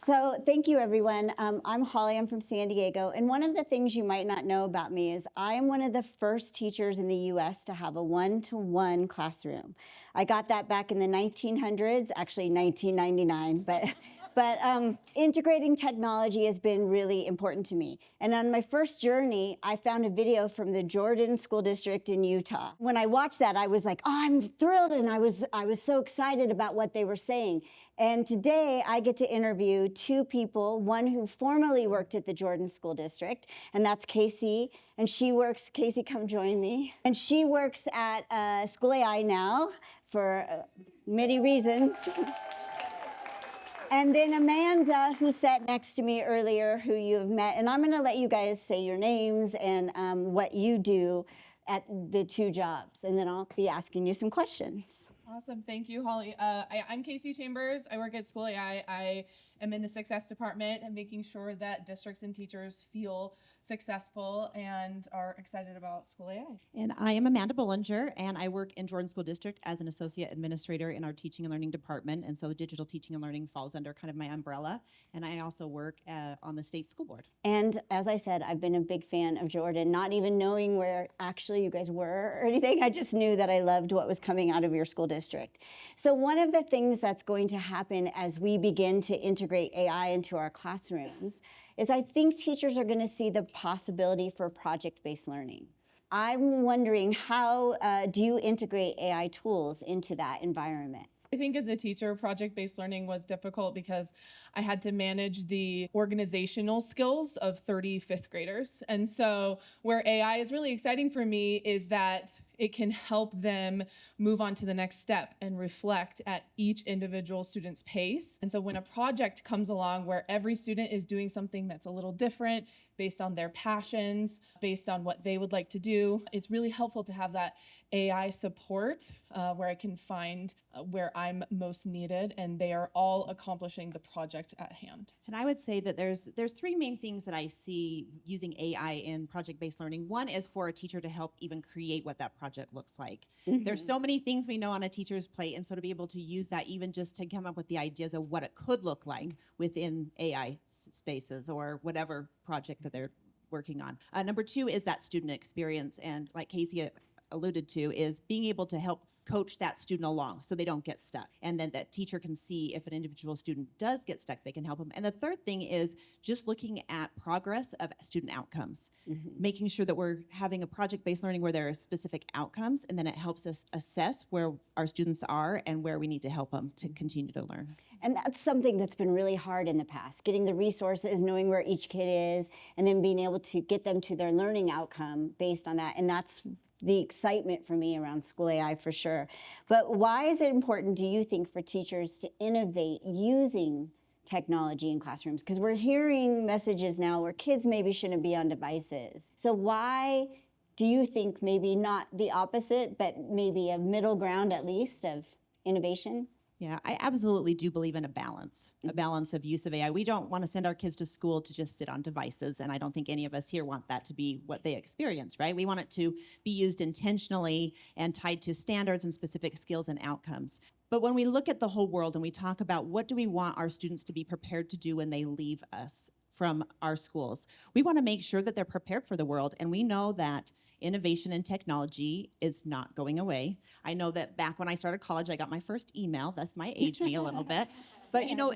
So thank you, everyone. I'm Holly. I'm from San Diego. And one of the things you might not know about me is I am one of the first teachers in the U.S. to have a one-to-one classroom. I got that back in the 1900s, actually 1999, but integrating technology has been really important to me. And on my first journey, I found a video from the Jordan School District in Utah. When I watched that, I was like, oh, I'm thrilled, and I was so excited about what they were saying. And today, I get to interview two people, one who formerly worked at the Jordan School District, and that's Kasey. And Kasey, come join me. And she works at SchoolAI now for many reasons. And then Amanda, who sat next to me earlier, who you've met. And I'm going to let you guys say your names and what you do at the two jobs. And then I'll be asking you some questions. Awesome. Thank you, Holly. I'm Kasey Chambers. I work at SchoolAI. I am in the success department and making sure that districts and teachers feel successful and are excited about SchoolAI. And I am Amanda Bollinger, and I work in Jordan School District as an associate administrator in our teaching and learning department. And so the digital teaching and learning falls under kind of my umbrella. And I also work on the state school board. And as I said, I've been a big fan of Jordan, not even knowing where actually you guys were or anything. I just knew that I loved what was coming out of your school district. So one of the things that's going to happen as we begin to integrate AI into our classrooms is I think teachers are going to see the possibility for project-based learning. I'm wondering, how do you integrate AI tools into that environment? I think as a teacher, project-based learning was difficult because I had to manage the organizational skills of 30 fifth graders. And so where AI is really exciting for me is that it can help them move on to the next step and reflect at each individual student's pace. And so when a project comes along where every student is doing something that's a little different based on their passions, based on what they would like to do, it's really helpful to have that AI support where I can find where I'm most needed and they are all accomplishing the project at hand. And I would say that there's three main things that I see using AI in project-based learning. One is for a teacher to help even create what that project looks like. Mm-hmm. There's so many things we know on a teacher's plate, and so to be able to use that even just to come up with the ideas of what it could look like within AI spaces or whatever project that they're working on. Number two is that student experience, and like Kasey alluded to, is being able to help coach that student along so they don't get stuck. And then that teacher can see if an individual student does get stuck, they can help them. And the third thing is just looking at progress of student outcomes, making sure that we're having a project-based learning where there are specific outcomes, and then it helps us assess where our students are and where we need to help them to continue to learn. And that's something that's been really hard in the past, getting the resources, knowing where each kid is, and then being able to get them to their learning outcome based on that. And that's the excitement for me around SchoolAI for sure. But why is it important, do you think, for teachers to innovate using technology in classrooms? Because we're hearing messages now where kids maybe shouldn't be on devices. So why do you think maybe not the opposite, but maybe a middle ground at least of innovation? Yeah, I absolutely do believe in a balance of use of AI. We don't want to send our kids to school to just sit on devices, and I don't think any of us here want that to be what they experience, right? We want it to be used intentionally and tied to standards and specific skills and outcomes. But when we look at the whole world and we talk about what do we want our students to be prepared to do when they leave us from our schools, we want to make sure that they're prepared for the world, and we know that innovation and technology is not going away. I know that back when I started college, I got my first email. That's my age me a little bit. But you know,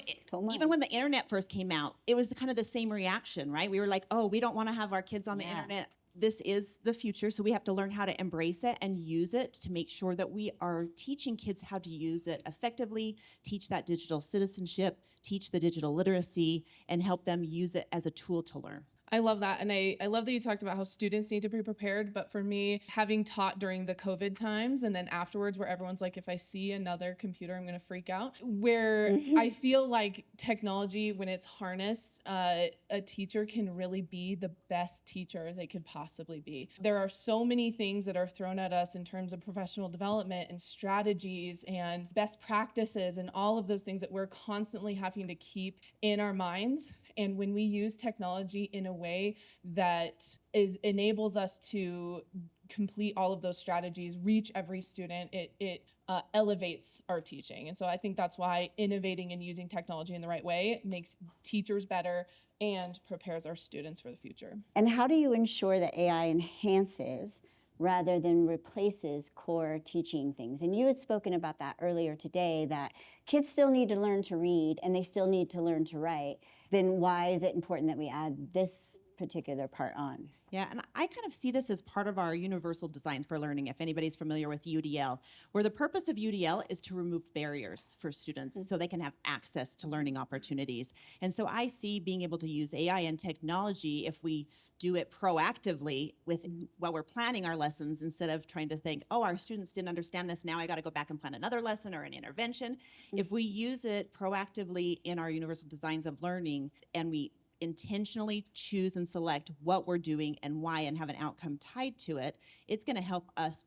even when the internet first came out, it was kind of the same reaction, right? We were like, oh, we don't want to have our kids on the internet. This is the future, so we have to learn how to embrace it and use it to make sure that we are teaching kids how to use it effectively, teach that digital citizenship, teach the digital literacy, and help them use it as a tool to learn. I love that. And I love that you talked about how students need to be prepared. But for me, having taught during the COVID times and then afterwards where everyone's like, if I see another computer, I'm going to freak out, where I feel like technology, when it's harnessed, a teacher can really be the best teacher they could possibly be. There are so many things that are thrown at us in terms of professional development and strategies and best practices and all of those things that we're constantly having to keep in our minds. And when we use technology in a way that enables us to complete all of those strategies, reach every student, it elevates our teaching. And so I think that's why innovating and using technology in the right way makes teachers better and prepares our students for the future. And how do you ensure that AI enhances rather than replaces core teaching things? And you had spoken about that earlier today, that kids still need to learn to read and they still need to learn to write. Then why is it important that we add this particular part on? Yeah, and I kind of see this as part of our universal designs for learning, if anybody's familiar with UDL, where the purpose of UDL is to remove barriers for students so they can have access to learning opportunities. And so I see being able to use AI and technology, if we do it proactively with while we're planning our lessons, instead of trying to think, oh, our students didn't understand this, now I got to go back and plan another lesson or an intervention. If we use it proactively in our universal designs of learning, and we intentionally choose and select what we're doing and why, and have an outcome tied to it, it's going to help us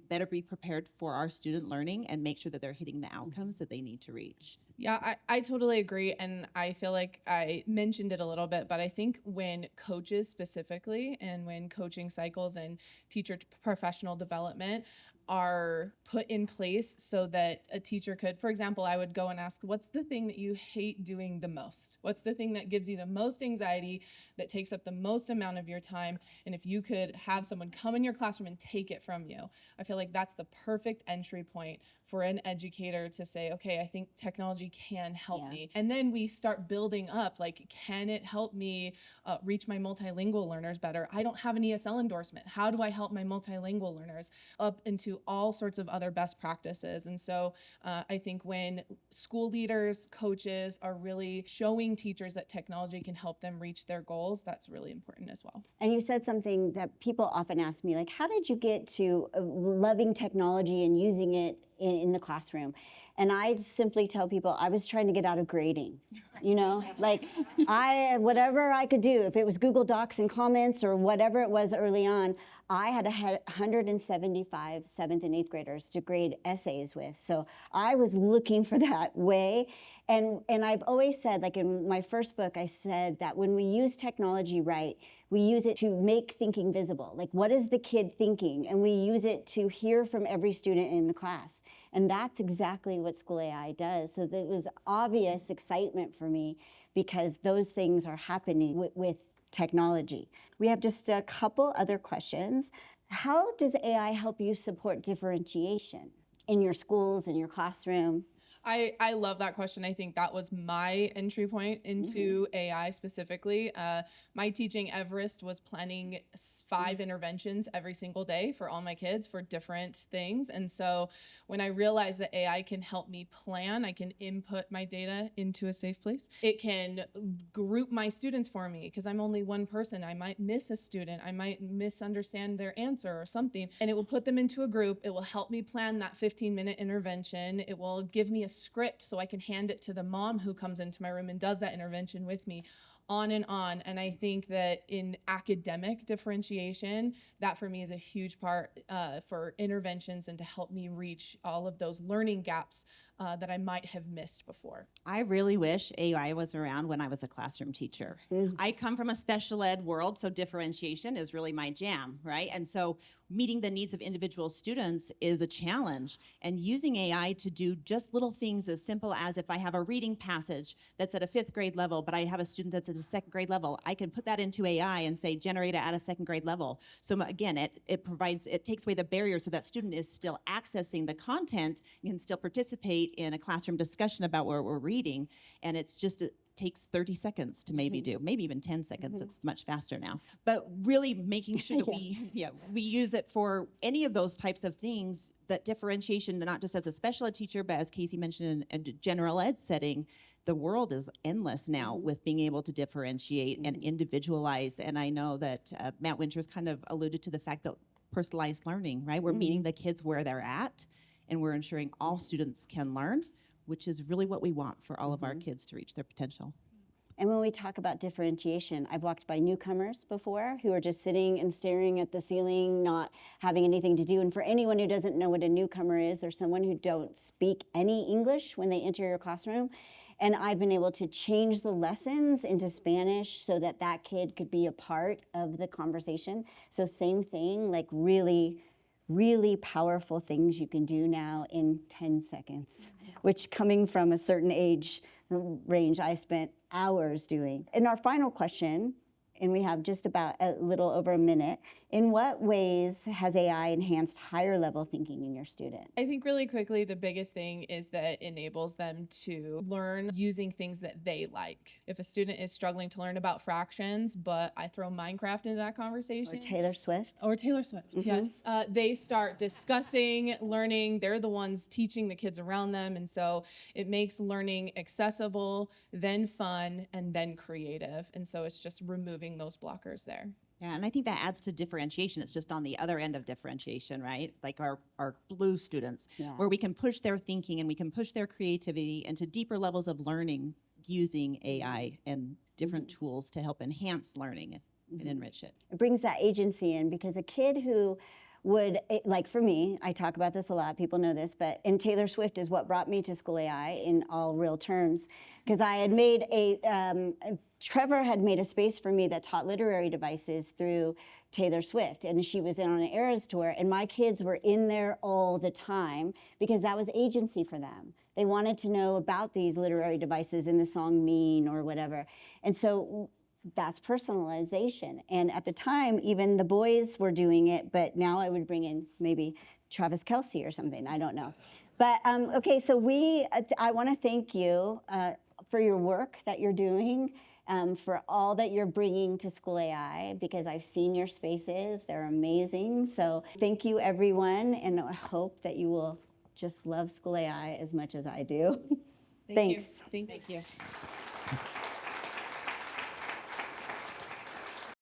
better be prepared for our student learning and make sure that they're hitting the outcomes that they need to reach. Yeah, I totally agree. And I feel like I mentioned it a little bit, but I think when coaches specifically, and when coaching cycles and teacher professional development are put in place so that a teacher could, for example, I would go and ask, what's the thing that you hate doing the most? What's the thing that gives you the most anxiety, that takes up the most amount of your time? And if you could have someone come in your classroom and take it from you, I feel like that's the perfect entry point for an educator to say, okay, I think technology can help me. And then we start building up, like, can it help me reach my multilingual learners better? I don't have an ESL endorsement. How do I help my multilingual learners? Up into all sorts of other best practices. And so I think when school leaders, coaches are really showing teachers that technology can help them reach their goals, that's really important as well. And you said something that people often ask me, like, how did you get to loving technology and using it in the classroom? And I simply tell people I was trying to get out of grading, you know, like whatever I could do, if it was Google Docs and comments or whatever it was early on, I had 175 7th and 8th graders to grade essays with. So I was looking for that way. And I've always said, like in my first book, I said that when we use technology right, we use it to make thinking visible. Like, what is the kid thinking? And we use it to hear from every student in the class. And that's exactly what SchoolAI does. So there was obvious excitement for me because those things are happening with technology. We have just a couple other questions. How does AI help you support differentiation in your schools, in your classroom? I love that question. I think that was my entry point into AI specifically. My teaching Everest was planning 5 interventions every single day for all my kids for different things. And so when I realized that AI can help me plan, I can input my data into a safe place. It can group my students for me because I'm only one person. I might miss a student. I might misunderstand their answer or something. And it will put them into a group. It will help me plan that 15-minute intervention. It will give me a script so I can hand it to the mom who comes into my room and does that intervention with me, on and on. And I think that in academic differentiation, that for me is a huge part for interventions and to help me reach all of those learning gaps that I might have missed before. I really wish AI was around when I was a classroom teacher. I come from a special ed world, so differentiation is really my jam, right? And so meeting the needs of individual students is a challenge. And using AI to do just little things as simple as, if I have a reading passage that's at a 5th grade level, but I have a student that's at a 2nd grade level, I can put that into AI and say, generate it at a 2nd grade level. So again, it takes away the barrier so that student is still accessing the content and can still participate in a classroom discussion about what we're reading. And it's just takes 30 seconds to maybe do, maybe even 10 seconds. It's much faster now. But really making sure that we use it for any of those types of things, that differentiation, not just as a special ed teacher, but as Kasey mentioned, in a general ed setting, the world is endless now with being able to differentiate and individualize. And I know that Matt Winters kind of alluded to the fact that personalized learning, right? We're meeting the kids where they're at, and we're ensuring all students can learn, which is really what we want for all of our kids to reach their potential. And when we talk about differentiation, I've walked by newcomers before who are just sitting and staring at the ceiling, not having anything to do. And for anyone who doesn't know what a newcomer is, there's someone who don't speak any English when they enter your classroom. And I've been able to change the lessons into Spanish so that that kid could be a part of the conversation. So same thing, like really really powerful things you can do now in 10 seconds, which coming from a certain age range, I spent hours doing. And our final question, and we have just about a little over a minute, in what ways has AI enhanced higher level thinking in your student? I think really quickly, the biggest thing is that it enables them to learn using things that they like. If a student is struggling to learn about fractions, but I throw Minecraft into that Or conversation. Taylor Swift? Or Taylor Swift, yes. They start discussing, learning. They're the ones teaching the kids around them. And so it makes learning accessible, then fun, and then creative. And so it's just removing those blockers there. Yeah, and I think that adds to differentiation. It's just on the other end of differentiation, right? Like our blue students, Yeah. where we can push their thinking and we can push their creativity into deeper levels of learning using AI and different tools to help enhance learning and enrich it. It brings that agency in, because a kid who would, like for me, I talk about this a lot, people know this, and Taylor Swift is what brought me to SchoolAI in all real terms, because I had made Trevor had made a space for me that taught literary devices through Taylor Swift, and she was in on an Eras tour, and my kids were in there all the time because that was agency for them. They wanted to know about these literary devices in the song Mean or whatever, and so that's personalization. And at the time, even the boys were doing it, but now I would bring in maybe Travis Kelce or something, I don't know. But okay, so I want to thank you for your work that you're doing, for all that you're bringing to SchoolAI, because I've seen your spaces, they're amazing. So thank you, everyone, and I hope that you will just love SchoolAI as much as I do. Thank Thanks. you. Thank you.